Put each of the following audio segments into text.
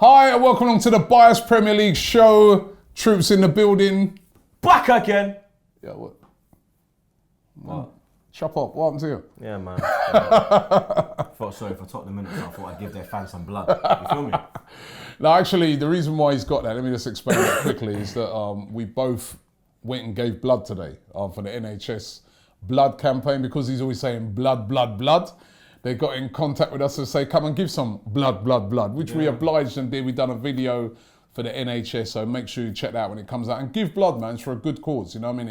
Hi and welcome along to the Bias Premier League show. Troopz in the building. Back again. Yeah, what? Chop up, what happened to you? Yeah, man. I felt sorry for Tottenham minutes. I thought I'd give their fans some blood. You feel me? No, actually, the reason why he's got that, let me just explain that quickly, is that we both went and gave blood today for the NHS blood campaign, because he's always saying blood, blood, blood. They got in contact with us to say, come and give some blood, blood, blood, which we obliged and did. We done a video for the NHS, so make sure you check that out when it comes out. And give blood, man, it's for a good cause, you know what I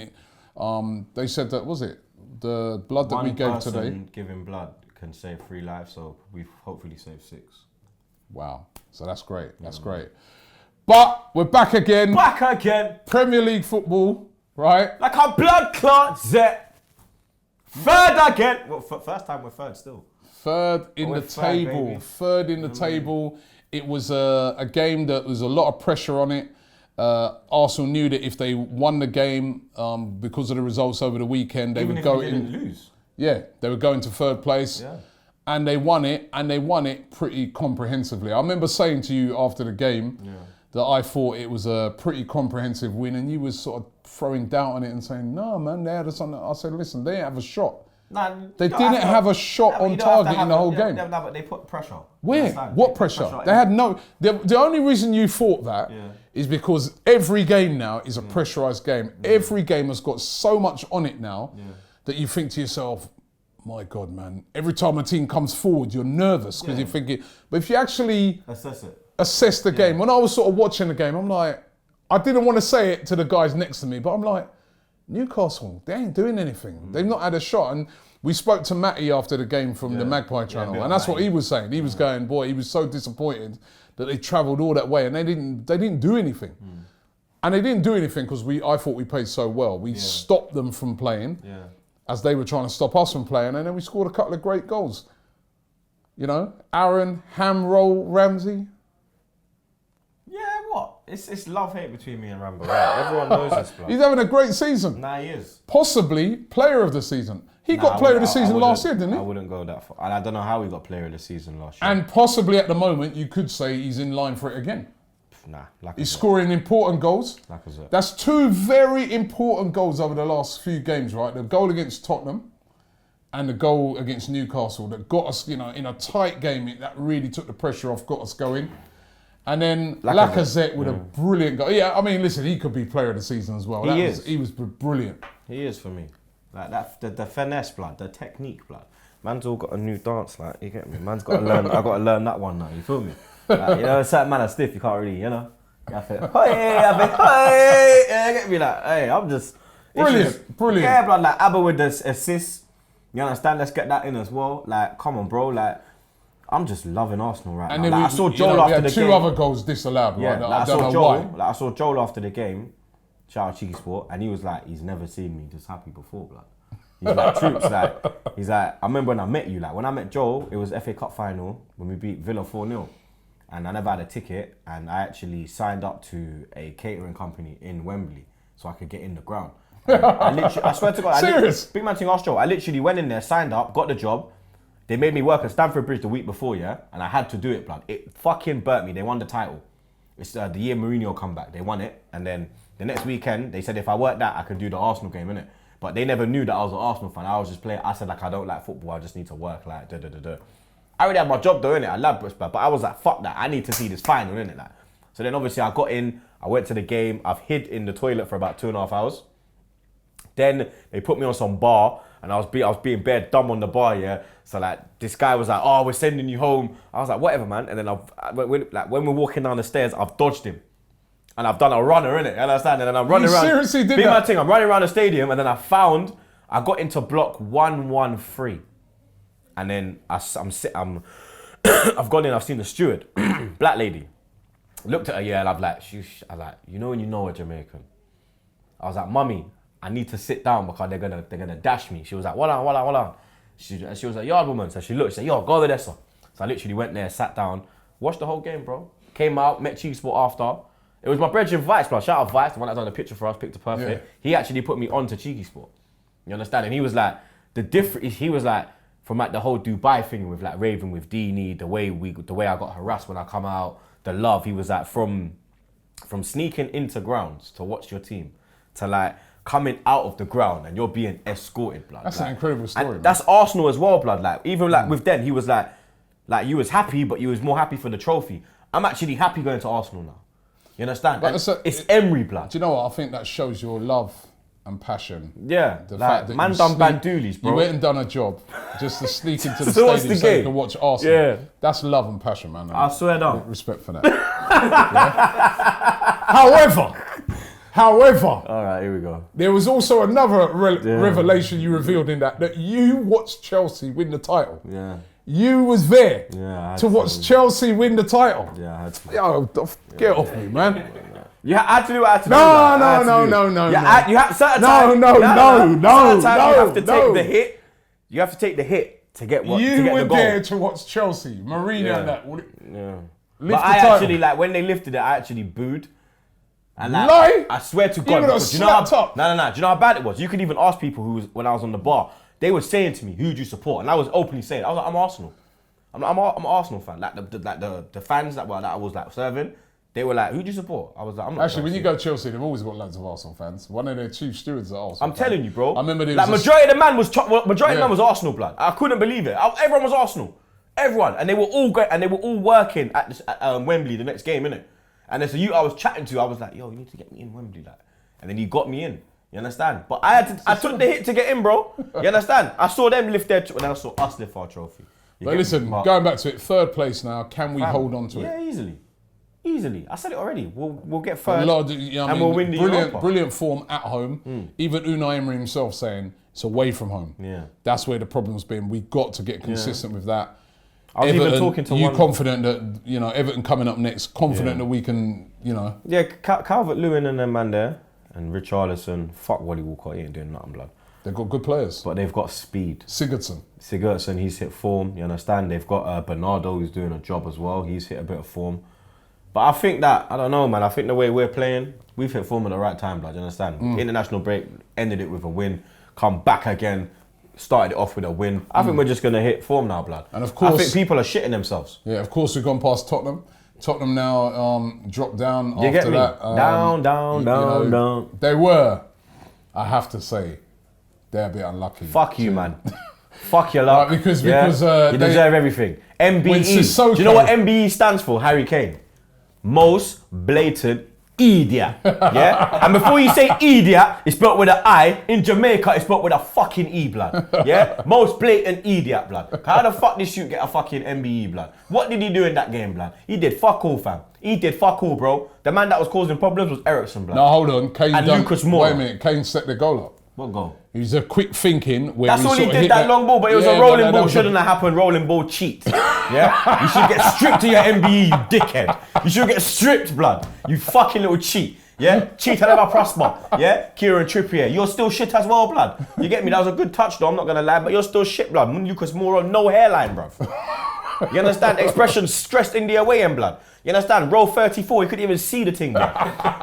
mean? They said that, was it? The blood that we gave today. One person giving blood can save 3 lives, so we've hopefully saved 6. Wow, so that's great, that's great. But we're back again. Back again. Premier League football, right? Like a blood clot, Zet. Third again. Well, first time we're third still. Third in the table. Third in the table. It was a game that was a lot of pressure on it. Arsenal knew that if they won the game because of the results over the weekend, they would go in. Didn't lose. Yeah, they would go into third place. Yeah. And they won it, and they won it pretty comprehensively. I remember saying to you after the game that I thought it was a pretty comprehensive win, and you was sort of throwing doubt on it and saying, no, man, they had something. I said, listen, they didn't have a shot. Nah, they didn't have a shot on target in the whole game. No, but they put pressure. Where? What pressure? They had no... The only reason you thought that is because every game now is a pressurised game. Every game has got so much on it now that you think to yourself, my God, man, every time a team comes forward, you're nervous because you're thinking... But if you actually... Assess the game. When I was sort of watching the game, I'm like... I didn't want to say it to the guys next to me, but I'm like... Newcastle, they ain't doing anything. They've not had a shot. And we spoke to Matty after the game from the Magpie channel, and that's what he was saying. He was going, boy, he was so disappointed that they travelled all that way and they didn't do anything. And they didn't do anything because I thought we played so well. We stopped them from playing as they were trying to stop us from playing, and then we scored a couple of great goals. You know, Aaron, ham roll, Ramsey. It's love-hate between me and Rambo. Right? Everyone knows this, bro. He's having a great season. Nah, he is. Possibly player of the season. He got player of the season last year, didn't he? I wouldn't go that far. And I don't know how he got player of the season last year. And possibly at the moment, you could say he's in line for it again. Nah, he's scoring important goals. Lacazette. That's 2 very important goals over the last few games, right? The goal against Tottenham and the goal against Newcastle that got us, in a tight game, that really took the pressure off, got us going. And then Lacazette with a brilliant goal. Yeah, I mean, listen, he could be player of the season as well. He was brilliant. He is for me. Like that, the finesse blood, the technique blood. Man's all got a new dance, like, you get me? Man's got to learn, I got to learn that one now, you feel me? Like, certain man are stiff, you can't really, You have to, get me like, hey, I'm just... Brilliant. Yeah, blood, like Abba with the assist. You understand? Let's get that in as well. Like, come on, bro, like... I'm just loving Arsenal right now. I saw Joel after the game. We had 2 other goals disallowed, right? I don't know why. I saw Joel after the game, shout out Cheeky Sport, and he was like, he's never seen me this happy before, blood. He's like, Troopz, he's like, I remember when I met you, when I met Joel, it was FA Cup final when we beat Villa 4-0. And I never had a ticket, and I actually signed up to a catering company in Wembley so I could get in the ground. I swear to God, serious? Big man thing asked Joel, I literally went in there, signed up, got the job. They made me work at Stamford Bridge the week before, and I had to do it, blood. It fucking burnt me. They won the title. It's the year Mourinho come back. They won it, and then the next weekend, they said if I worked that, I could do the Arsenal game, innit? But they never knew that I was an Arsenal fan. I was just playing. I said, I don't like football. I just need to work, I already had my job, though, innit? I love Bristol, but I was like, fuck that. I need to see this final, innit? So then, obviously, I got in. I went to the game. I've hid in the toilet for about 2.5 hours. Then they put me on some bar, and I was being bare dumb on the bar, So like this guy was like, "Oh, we're sending you home." I was like, "Whatever, man." And then when we're walking down the stairs, I've dodged him, and I've done a runner in it. You understand? And then I'm running around. Seriously did that? My thing. I'm running around the stadium, and then I got into block 113, and then I've gone in. I've seen the steward, black lady. Looked at her, and I'm like, when you know a Jamaican. I was like, "Mummy, I need to sit down because they're gonna dash me." She was like, hold on. She was a yard woman, so she looked, she said, yo, go over there, sir. So I literally went there, sat down, watched the whole game, bro. Came out, met Cheeky Sport after. It was my brethren Vice, bro. Shout out Vice, the one that done the picture for us, Picture Perfect. Yeah. He actually put me on to Cheeky Sport. You understand? And he was like, from like the whole Dubai thing with like raving with Dini, the way I got harassed when I come out, the love. He was like, from sneaking into grounds to watch your team, to like coming out of the ground and you're being escorted, blood. That's an incredible story, man. That's Arsenal as well, blood. Like, even like with Den, he was like you was happy, but you was more happy for the trophy. I'm actually happy going to Arsenal now. You understand? It's Emery, blood. Do you know what? I think that shows your love and passion. Yeah, the like, fact that man done bandoolies, bro. You went and done a job just to sneak into the So what's stadium the so you game? can watch Arsenal. Yeah. That's love and passion, man. I swear down. Respect for that. However, all right, here we go. there was also another revelation you revealed in that you watched Chelsea win the title. Yeah. You was there to watch to. Chelsea win the title. Yeah, I had to. Yo, get off me, man. You had to do what I had to do. No. You have certain No. Certain time you have to take the hit. You have to take the hit to get what? You to get were the goal. there to watch Chelsea, Mourinho, and that. Yeah. Lift But the I title. actually, like, when they lifted it, I actually booed. And like, Lie? I swear to You God, would've because do you know how, slapped up. No. Do you know how bad it was? You could even ask people when I was on the bar, they were saying to me, "Who do you support?" And I was openly saying, I was like, "I'm Arsenal. I'm an Arsenal fan." Like the fans that I was like serving, they were like, "Who do you support?" I was like, "I'm not." Actually, when you go to Chelsea, they've always got loads of Arsenal fans. One of their chief stewards are Arsenal. I'm telling you, bro. I remember there like was majority of the man was Arsenal, blood. I couldn't believe it. Everyone was Arsenal. Everyone, and they were all great, and they were all working at Wembley the next game, innit? And there's a youth I was chatting to. I was like, "Yo, you need to get me in Wembley, like." And then he got me in. You understand? But I took the hit to get in, bro. You understand? I saw them lift their, and I saw us lift our trophy. But listen, going back to it, third place now. Can we hold on to it? Yeah, easily. I said it already. We'll get third, and we'll win the Europa. Brilliant form at home. Even Unai Emery himself saying it's away from home. Yeah, that's where the problem's been. We've got to get consistent with that. I was even talking to one. Confident that Everton coming up next? Confident that we can Yeah, Calvert-Lewin and them man there, and Richarlison. Fuck Wally Walcott, he ain't doing nothing, blood. They've got good players, but they've got speed. Sigurdsson, he's hit form. You understand? They've got Bernardo, who's doing a job as well. He's hit a bit of form. But I think that, I don't know, man. I think the way we're playing, we've hit form at the right time, blood. You understand? International break, ended it with a win. Come back again, started it off with a win. I think we're just going to hit form now, blood. And of course, I think people are shitting themselves. Yeah, of course, we've gone past Tottenham. Tottenham now dropped down you after get me? that. Down. They were, I have to say, they're a bit unlucky. Fuck you, man. Fuck your luck. Because you deserve everything. MBE. Do you know what MBE stands for, Harry Kane? Most blatant idiot. Yeah? And before you say idiot, it's spelled with an I. In Jamaica, it's spelled with a fucking E, blood. Yeah? Most blatant idiot, blood. How the fuck did shoot get a fucking MBE, blood? What did he do in that game, blood? He did fuck all, fam. He did fuck all, bro. The man that was causing problems was Ericsson, blood. No, hold on. Kane and Lucas Moura. Wait a minute. Kane set the goal up. What goal? It was a quick thinking where that's all he did, that long ball, but it was a rolling ball. Shouldn't have happened, rolling ball cheat. Yeah? You should get stripped to your MBE, you dickhead. You should get stripped, blood. You fucking little cheat. Yeah? Cheat out of our prosper. Yeah? Kieran Trippier. You're still shit as well, blood. You get me? That was a good touch though, I'm not gonna lie, but you're still shit, blood. Lucas Moura, no hairline, bruv. You understand? Expression stressed in the away end, blood. You understand? Row 34, you couldn't even see the thing, blood.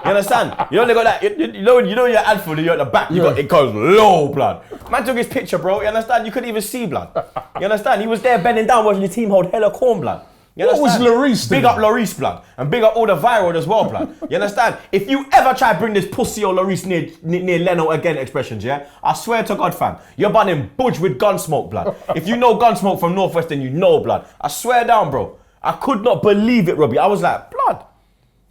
You understand? You only got that, you know your adful, you're at the back, it goes low, blood. Man took his picture, bro. You understand? You couldn't even see, blood. You understand? He was there bending down watching the team hold hella corn, blood. You what was Lloris doing? Big up Lloris, blood. And big up all the viral as well, blood. You understand? If you ever try to bring this pussy or Lloris near Leno again expressions, yeah? I swear to God, fam, you're bunning budge with Gunsmoke, blood. If you know Gunsmoke from Northwest, then you know, blood. I swear down, bro. I could not believe it, Robbie. I was like, blood,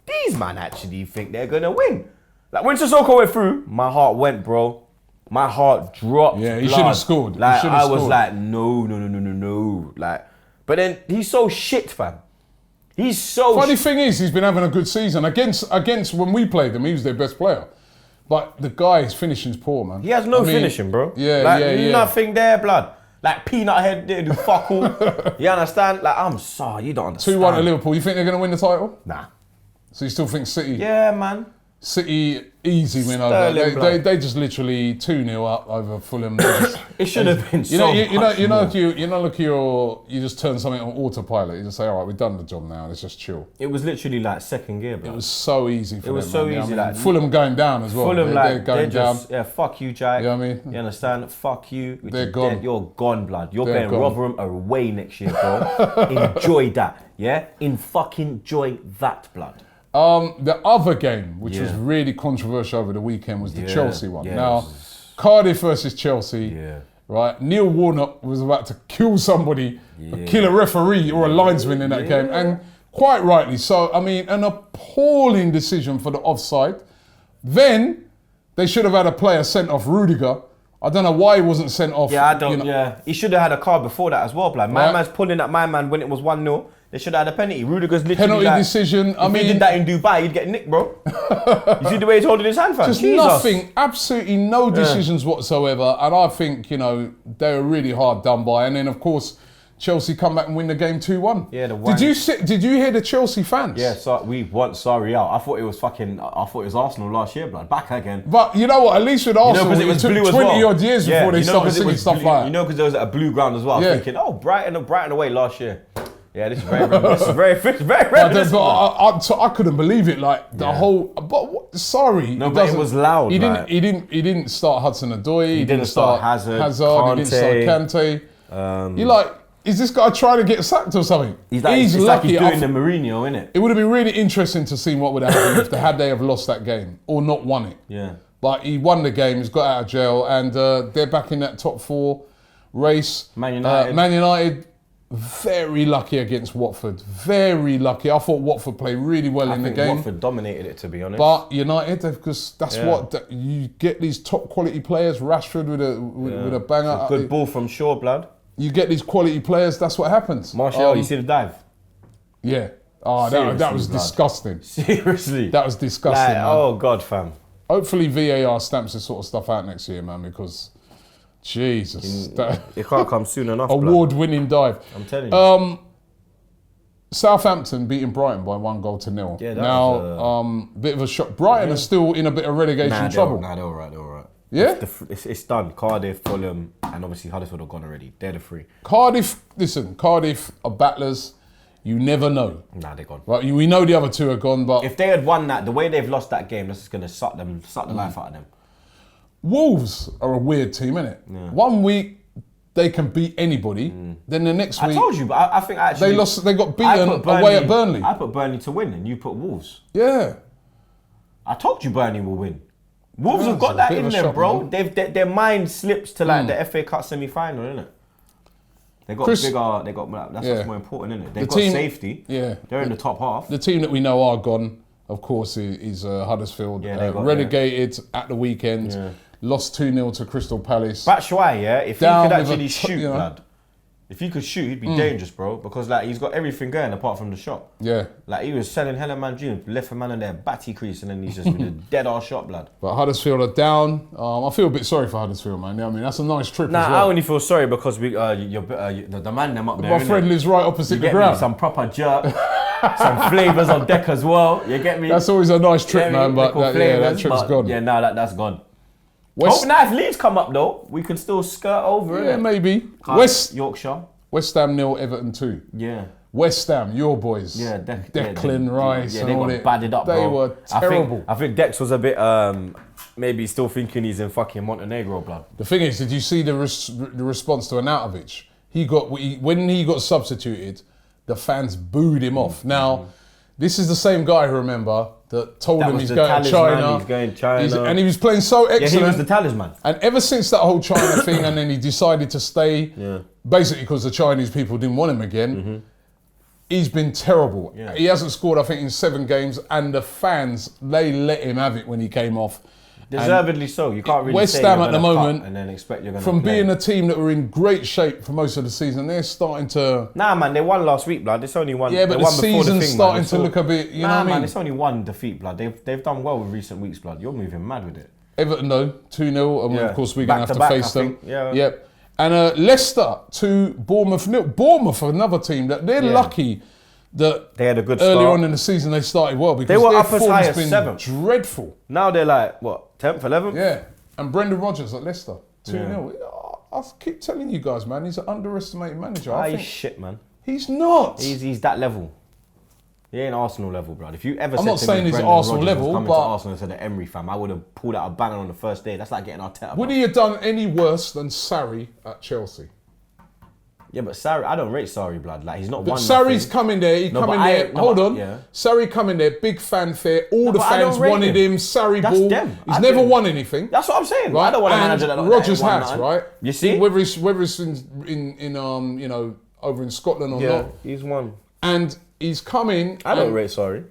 these man actually think they're going to win. Like, when Sissoko went through, my heart went, bro. My heart dropped. Yeah, he should have scored. Like, I was like, no. Like, but then he's so shit, fam. He's so Funny thing is, he's been having a good season. Against when we played them, he was their best player. But the guy's finishing's poor, man. He has no finishing, bro. Yeah. Nothing there, blood. Like peanut head, didn't do fuck all. You understand? Like, I'm sorry, you don't understand. 2-1 to Liverpool. You think they're going to win the title? Nah. So you still think City? Yeah, man. City easy win over. They just literally 2-0 up over Fulham. It should have been you just turn something on autopilot. You just say, all right, we've done the job now. Let's just chill. It was literally like second gear, bro. It was so easy for them. It was so easy. Like, Fulham going down as well. Fulham they're going down. Yeah, fuck you, Jack. You know what I mean? You understand? Fuck you. They're gone. Dead. You're gone, blood. You're going Rotherham away next year, bro. Enjoy that, yeah? Enjoy that, blood. The other game, which was really controversial over the weekend, was the Chelsea one. Now, Cardiff versus Chelsea, right? Neil Warnock was about to kill somebody, kill a referee or a linesman in that game, and quite rightly so. I mean, an appalling decision for the offside. Then, they should have had a player sent off, Rudiger. I don't know why he wasn't sent off. Yeah, I don't, He should have had a card before that as well, blood. My man's pulling at my man when it was 1-0. They should have had a penalty. Rudiger's literally penalty decision. If he did that in Dubai, he'd get nicked, bro. You see the way he's holding his hand, fam? Just nothing, absolutely no decisions whatsoever. And I think, they were really hard done by. And then, of course, Chelsea come back and win the game 2-1. Yeah, Did you hear the Chelsea fans? Yeah, so we want Sarri out. I thought it was Arsenal last year, blood. Back again. But you know what? At least with Arsenal, it took 20 odd years before they started singing stuff like that. Because there was a blue ground as well. I was thinking, Brighton away last year. Yeah, this is very reminiscent. I couldn't believe it. Like the whole. But sorry, no, but it was loud. He didn't start Hudson-Odoi. He didn't start Hazard. He didn't start Kante. You're like, is this guy trying to get sacked or something? He's lucky. He's doing the Mourinho, innit? It would have been really interesting to see what would have happened if they have lost that game or not won it. Yeah. But he won the game. He's got out of jail, and they're back in that top 4 race. Man United. Man United. Very lucky against Watford. Very lucky. I thought Watford played really well in the game. Watford dominated it, to be honest. But United, because that's what you get, these top quality players. Rashford with a banger. A good ball from Shaw, blood. You get these quality players. That's what happens. Martial, you see the dive? Yeah. Oh, that was disgusting. Seriously, that was disgusting. Man. Oh God, fam. Hopefully VAR stamps this sort of stuff out next year, man, because. Jesus. It can't come soon enough. Award-winning dive. I'm telling you. Southampton beating Brighton by 1-0. Yeah, bit of a shock. Brighton are still in a bit of relegation trouble. They're all right. Yeah? It's done. Cardiff, Fulham, and obviously Huddersfield are gone already. They're the 3. Cardiff are battlers. You never know. Nah, they're gone. Right, we know the other 2 are gone, but... If they had won that, the way they've lost that game, that's just going to suck the life out of them. Wolves are a weird team, innit? Yeah. 1 week they can beat anybody. Then the next week, I told you, but I think actually they lost. They got beaten away at Burnley. I put Burnley to win, and you put Wolves. Yeah, I told you Burnley will win. Wolves have got that in them, bro. Man. Their mind slips to like the FA Cup semi-final, innit? They got bigger. They got that's what's more important, innit? They've got safety. Yeah, they're in the top half. The team that we know are gone, of course, is Huddersfield. Relegated at the weekend. Yeah. Lost 2-0 to Crystal Palace. Batshuayi, if he could actually shoot, blood. If he could shoot, he'd be dangerous, bro. Because like he's got everything going apart from the shot. Yeah. Like he was selling hella man dreams, left a man in there, batty crease, and then he's just with a dead ass shot, blood. But Huddersfield are down. I feel a bit sorry for Huddersfield, man. I mean, that's a nice trip. Nah, as well. I only feel sorry because the man them up there. My friend lives right opposite the ground. Some proper jerk, some flavours on deck as well. You get me? That's always a nice trip, man. But that trip's gone. Yeah, no, that's gone. Hope now if Leeds come up though, we can still skirt over it. Yeah, maybe. Yorkshire. West Ham 0, Everton 2. Yeah. West Ham, your boys. Yeah, Declan Rice. Yeah, they got batted up, bro. They were terrible. I think Dex was a bit maybe still thinking he's in fucking Montenegro, blood. The thing is, did you see the response to Arnautovic? When he got substituted, the fans booed him off. Now, this is the same guy, remember, that told him he's going to China. He's going to China. And he was playing so excellent. Yeah, he was the talisman. And ever since that whole China thing, and then he decided to stay, basically because the Chinese people didn't want him again, he's been terrible. Yeah. He hasn't scored, I think, in 7 games, and the fans, they let him have it when he came off. Deservedly so. You can't really West say Ham you're at the moment, and then expect you're going to from play. being a team that were in great shape for most of the season, they're starting to... Nah, man, they won last week, blood. It's only one. Yeah, but the season's starting to look a bit, you know what I mean? Man, it's only one defeat, blood. They've done well with recent weeks, blood. You're moving mad with it. Everton, though, 2-0, and of course we're going to have to face them. Yeah. Yep. And Leicester to Bournemouth 0. Bournemouth, another team that they're lucky that they had a good earlier start. on in the season they started well because They were their up as form high has as been 7th. dreadful. Now they're like, what, 10th, 11th? Yeah. And Brendan Rodgers at Leicester, 2-0. I keep telling you guys, man, he's an underestimated manager. I He's think shit, man. he's not. He's that level. He ain't Arsenal level, bro. If you ever I'm said not to saying me he's Brendan Arsenal Rodgers level, was coming but- to Arsenal instead of Emery, fam, I would have pulled out a banner on the first day. That's like getting Arteta. Would bro. he have done any worse than Sarri at Chelsea? Yeah, but Sarri, I don't rate Sarri, blood. Like, he's not But one. Sarri's come in there, hold on. Yeah. Sarri come in there, big fanfare, all the but I don't fans rate wanted him. him, Sarri That's ball. them. He's I never think- won anything. That's what I'm saying. Right? I don't want a And manager that Rodgers ain't won has, nothing. right? You see? Whether it's in over in Scotland or not. he's won. And he's coming. I don't rate Sarri.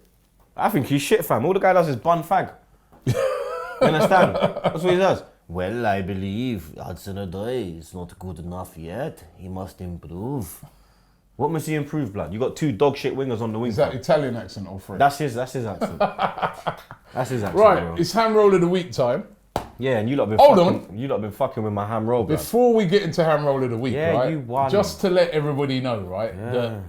I think he's shit, fam. All the guy does is bun fag. You understand? That's what he does. Well, I believe Hudson-Odoi is not good enough yet. He must improve. What must he improve, blood? You got 2 dog shit wingers on the wing. Is that Italian accent or French? That's his accent. That's his accent, Right, bro. it's hand roll of the week time. Yeah, and you lot been Hold fucking, you lot been fucking with my ham roll, blood. Before we get into hand roll of the week, Yeah, right? you won. Just to let everybody know, right? That,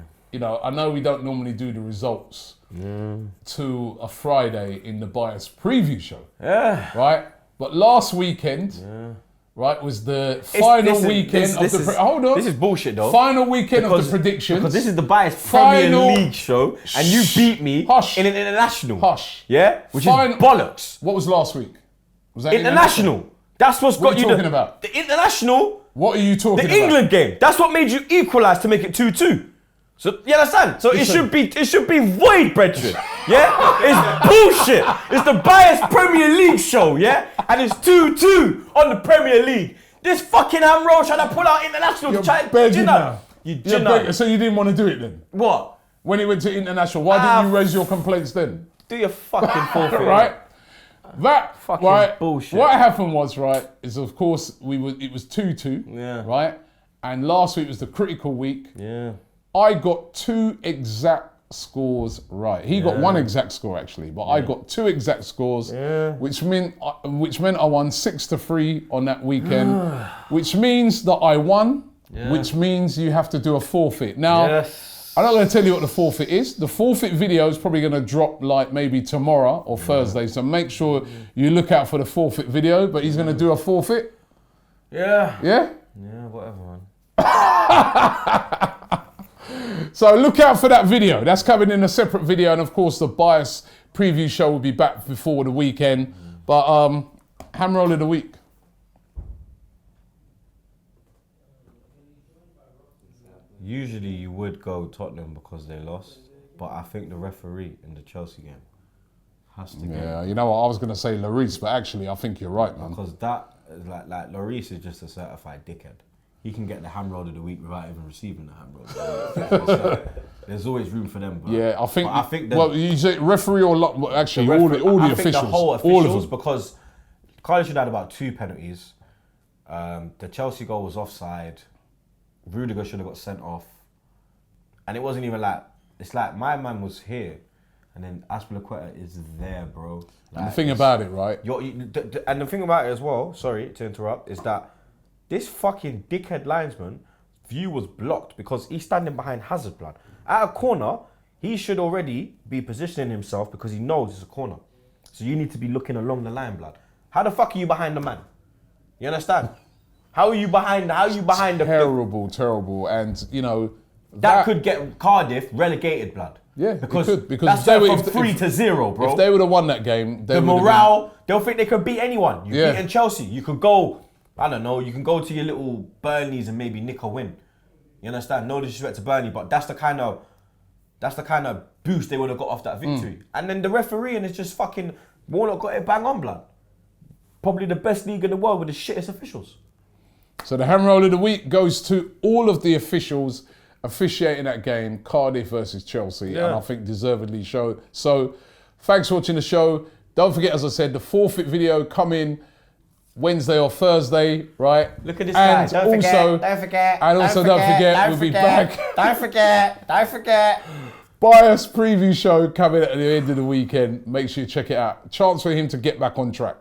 I know we don't normally do the results to a Friday in the bias preview show. Yeah. Right? But last weekend, right, was the final weekend of the... Hold on. This is bullshit, though. Final weekend of the predictions. Because this is the biased Final- Premier League show, and you beat me Hush. in an international. Hush. Yeah? Which Final- is bollocks. What was last week? Was that International. That's what's What got are you you talking about? The international, What are you talking the about? England game. That's what made you equalise to make it 2-2. So you understand? So Listen. it should be void, brethren. Yeah? It's bullshit. It's the biased Premier League show, yeah? And it's 2-2 on the Premier League. This fucking ham roll trying to pull out international You're to try begging now. You You're jinner. begging. So you didn't want to do it then? What? When it went to international, why didn't you raise your complaints then? Do your fucking forfeit. Right? That Fucking right, bullshit. What happened was, right, is of course it was 2-2. Yeah. Right? And last week was the critical week. Yeah. I got 2 exact scores right. He got 1 exact score actually, but I got 2 exact scores, which meant I won 6-3 on that weekend, which means that I won, which means you have to do a forfeit. Now, I'm not going to tell you what the forfeit is. The forfeit video is probably going to drop like maybe tomorrow or Thursday, so make sure you look out for the forfeit video, but he's going to do a forfeit. Yeah. Yeah? Yeah, whatever, man. So look out for that video. That's coming in a separate video, and of course the bias preview show will be back before the weekend. But ham roll of the week. Usually you would go Tottenham because they lost, but I think the referee in the Chelsea game has to go. Yeah, you know what? I was going to say Lloris, but actually I think you're right, man. Because that, like Lloris is just a certified dickhead. He can get the ham roll of the week without even receiving the ham roll of the week. There's always room for them. But, Yeah, I think. but I think the, well, you say referee or actually all the I think officials, the whole all officials, of them. because Cardiff should have had about 2 penalties. The Chelsea goal was offside. Rudiger should have got sent off, and it wasn't even like, it's like my man was here, and then Aspilicueta is there, bro. Like, And the thing about it, right? And the thing about it as well, sorry to interrupt, is that this fucking dickhead linesman view was blocked because he's standing behind Hazard, blood. At a corner, he should already be positioning himself because he knows it's a corner. So you need to be looking along the line, blood. How the fuck are you behind the man? You understand? How are you behind the Terrible, and you know that could get Cardiff relegated, blood. Yeah, because because that's from 3-0, bro. If they would have won that game, the morale, they'll think they could beat anyone. You've beaten Chelsea. You could go, I don't know, you can go to your little Burnleys and maybe nick a win. You understand? No disrespect to Burnley, but that's the kind of boost they would have got off that victory. And then the referee, and it's just fucking Warnock got it bang on, blood. Probably the best league in the world with the shittest officials. So the ham roll of the week goes to all of the officials officiating that game, Cardiff versus Chelsea, and I think deservedly so. So thanks for watching the show. Don't forget, as I said, the forfeit video coming Wednesday or Thursday, right? Look at this and guy. Don't forget. And also don't forget, we'll be back. Don't forget. Bias preview show coming at the end of the weekend. Make sure you check it out. Chance for him to get back on track.